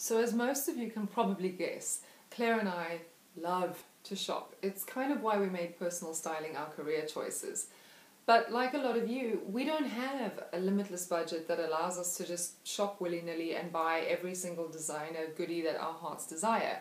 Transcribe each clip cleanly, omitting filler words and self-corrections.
So as most of you can probably guess, Claire and I love to shop. It's kind of why we made personal styling our career choices. But like a lot of you, we don't have a limitless budget that allows us to just shop willy-nilly and buy every single designer goodie that our hearts desire.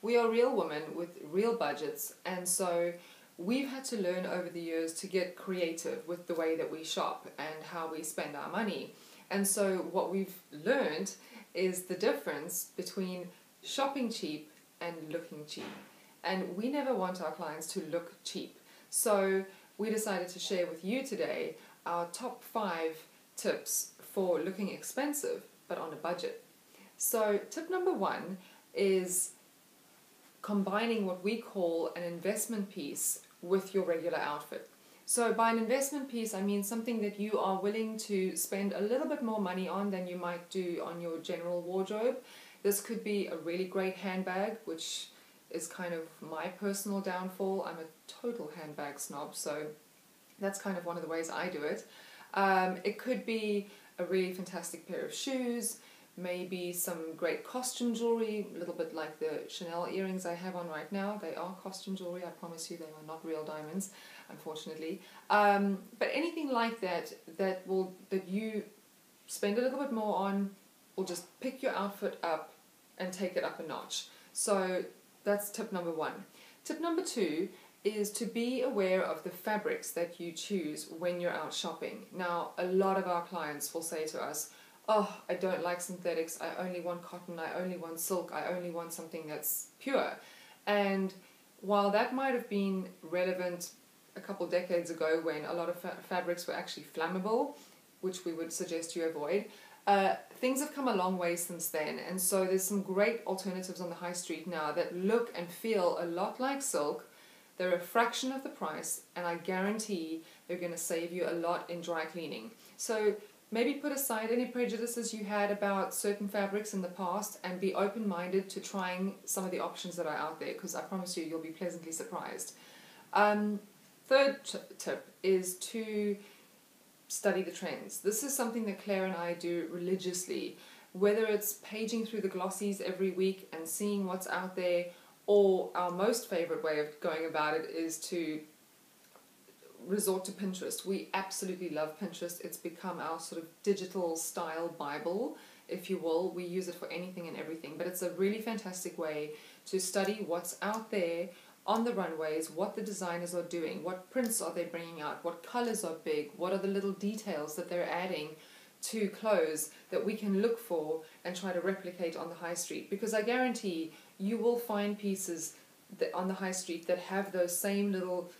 We are real women with real budgets, and so we've had to learn over the years to get creative with the way that we shop and how we spend our money. And so what we've learned is the difference between shopping cheap and looking cheap. And we never want our clients to look cheap. So we decided to share with you today our top 5 tips for looking expensive but on a budget. So tip number 1 is combining what we call an investment piece with your regular outfit. So by an investment piece, I mean something that you are willing to spend a little bit more money on than you might do on your general wardrobe. This could be a really great handbag, which is kind of my personal downfall. I'm a total handbag snob, so that's kind of one of the ways I do it. It could be a really fantastic pair of shoes, maybe some great costume jewelry, a little bit like the Chanel earrings I have on right now. They are costume jewelry, I promise you, they are not real diamonds, unfortunately. But anything like that that you spend a little bit more on, or just pick your outfit up and take it up a notch. So that's tip number 1. Tip number 2 is to be aware of the fabrics that you choose when you're out shopping. Now, a lot of our clients will say to us, oh, I don't like synthetics, I only want cotton, I only want silk, I only want something that's pure. And while that might have been relevant a couple decades ago when a lot of fabrics were actually flammable, which we would suggest you avoid, things have come a long way since then, and so there's some great alternatives on the high street now that look and feel a lot like silk. They're a fraction of the price, and I guarantee they're going to save you a lot in dry cleaning. So maybe put aside any prejudices you had about certain fabrics in the past and be open-minded to trying some of the options that are out there, because I promise you, you'll be pleasantly surprised. Third tip is to study the trends. This is something that Claire and I do religiously, whether it's paging through the glossies every week and seeing what's out there, or our most favorite way of going about it is to resort to Pinterest. We absolutely love Pinterest. It's become our sort of digital style Bible, if you will. We use it for anything and everything, but it's a really fantastic way to study what's out there on the runways, what the designers are doing, what prints are they bringing out, what colors are big, what are the little details that they're adding to clothes that we can look for and try to replicate on the high street. Because I guarantee you will find pieces that on the high street that have those same little,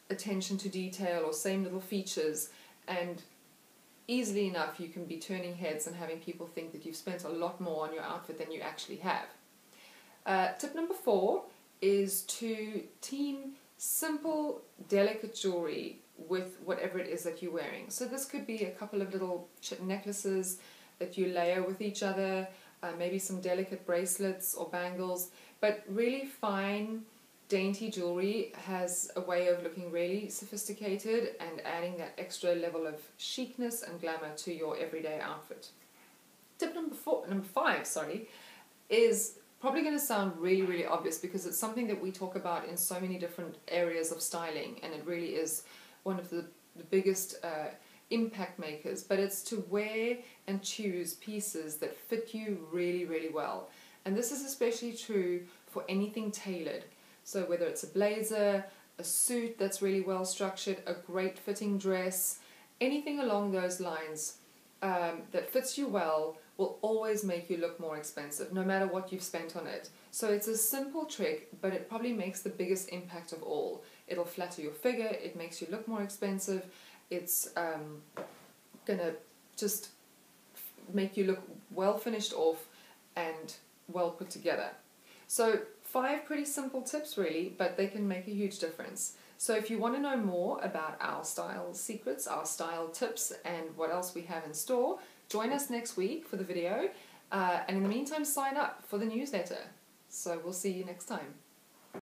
attention to detail or same little features, and easily enough you can be turning heads and having people think that you've spent a lot more on your outfit than you actually have. Tip number 4 is to team simple, delicate jewelry with whatever it is that you're wearing. So this could be a couple of little necklaces that you layer with each other, maybe some delicate bracelets or bangles, but really fine, dainty jewelry has a way of looking really sophisticated and adding that extra level of chicness and glamour to your everyday outfit. Tip number 5, is probably going to sound really, really obvious because it's something that we talk about in so many different areas of styling, and it really is one of the biggest impact makers, but it's to wear and choose pieces that fit you really, really well. And this is especially true for anything tailored. So whether it's a blazer, a suit that's really well structured, a great fitting dress, anything along those lines that fits you well will always make you look more expensive, no matter what you've spent on it. So it's a simple trick, but it probably makes the biggest impact of all. It'll flatter your figure, it makes you look more expensive, it's gonna just make you look well finished off and well put together. So 5 pretty simple tips really, but they can make a huge difference. So if you want to know more about our style secrets, our style tips, and what else we have in store, join us next week for the video, and in the meantime sign up for the newsletter. So we'll see you next time.